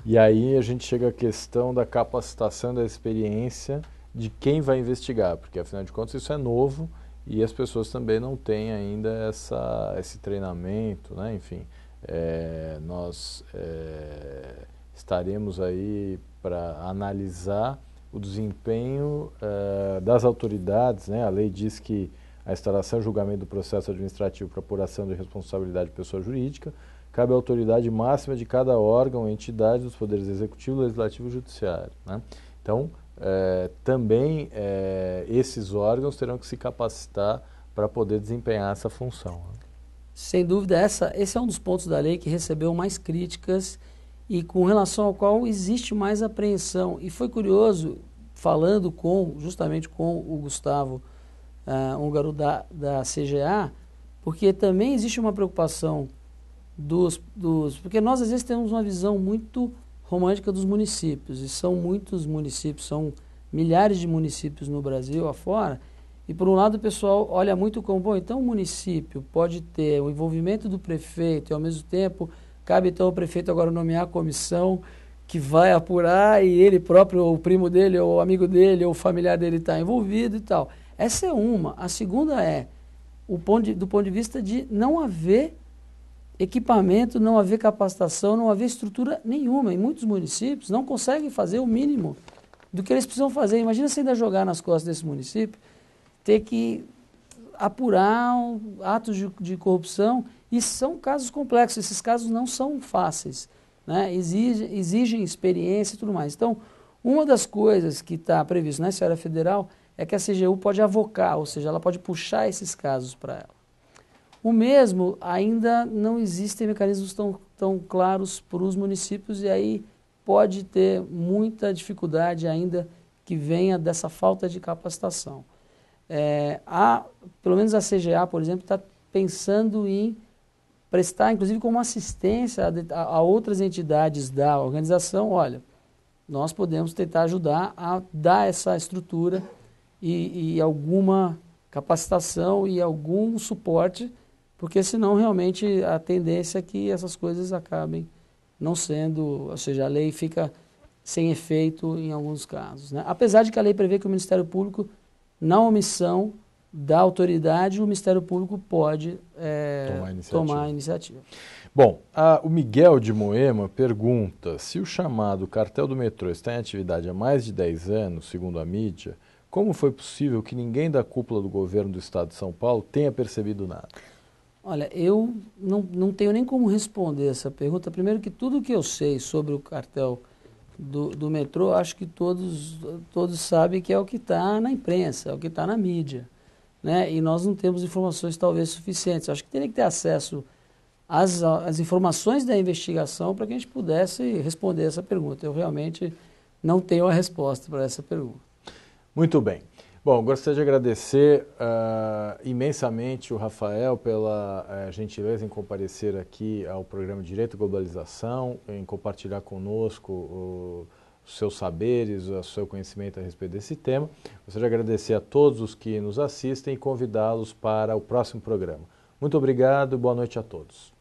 E aí a gente chega à questão da capacitação, da experiência de quem vai investigar, porque, afinal de contas, isso é novo e as pessoas também não têm ainda esse treinamento, né? Enfim, nós estaremos aí para analisar o desempenho das autoridades, né? A lei diz que a instalação e julgamento do processo administrativo para apuração de responsabilidade de pessoa jurídica cabe à autoridade máxima de cada órgão ou entidade dos poderes executivo, legislativo e judiciário, né? Então, também esses órgãos terão que se capacitar para poder desempenhar essa função. Sem dúvida, esse é um dos pontos da lei que recebeu mais críticas e com relação ao qual existe mais apreensão. E foi curioso, falando justamente com o Gustavo Húngaro da CGA, porque também existe uma preocupação porque nós às vezes temos uma visão muito romântica dos municípios, e são muitos municípios, são milhares de municípios no Brasil afora, e por um lado o pessoal olha muito como, bom, então o município pode ter o envolvimento do prefeito e ao mesmo tempo cabe então ao prefeito agora nomear a comissão que vai apurar e ele próprio, ou o primo dele, ou o amigo dele, ou o familiar dele está envolvido e tal. Essa é uma. A segunda é do ponto de vista de não haver equipamento, não haver capacitação, não haver estrutura nenhuma. Em muitos municípios não conseguem fazer o mínimo do que eles precisam fazer. Imagina você ainda jogar nas costas desse município, ter que apurar atos de corrupção, e são casos complexos, esses casos não são fáceis, né? Exigem experiência e tudo mais. Então, uma das coisas que está previsto na esfera federal é que a CGU pode avocar, ou seja, ela pode puxar esses casos para ela. O mesmo, ainda não existem mecanismos tão claros para os municípios, e aí pode ter muita dificuldade ainda que venha dessa falta de capacitação. Pelo menos a CGA, por exemplo, está pensando em prestar, inclusive como assistência a outras entidades da organização. Olha, nós podemos tentar ajudar a dar essa estrutura e alguma capacitação e algum suporte, porque senão realmente a tendência é que essas coisas acabem não sendo, ou seja, a lei fica sem efeito em alguns casos, né? Apesar de que a lei prevê que o Ministério Público, na omissão da autoridade, o Ministério Público pode tomar a iniciativa. Bom, o Miguel de Moema pergunta se o chamado cartel do metrô está em atividade há mais de 10 anos, segundo a mídia, como foi possível que ninguém da cúpula do governo do Estado de São Paulo tenha percebido nada? Olha, eu não tenho nem como responder essa pergunta. Primeiro que tudo que eu sei sobre o cartel do metrô, acho que todos sabem que é o que está na imprensa, é o que está na mídia, né? E nós não temos informações talvez suficientes. Acho que teria que ter acesso às informações da investigação para que a gente pudesse responder essa pergunta. Eu realmente não tenho a resposta para essa pergunta. Muito bem. Bom, gostaria de agradecer imensamente o Rafael pela gentileza em comparecer aqui ao programa Direito e Globalização, em compartilhar conosco os seus saberes, o seu conhecimento a respeito desse tema. Gostaria de agradecer a todos os que nos assistem e convidá-los para o próximo programa. Muito obrigado e boa noite a todos.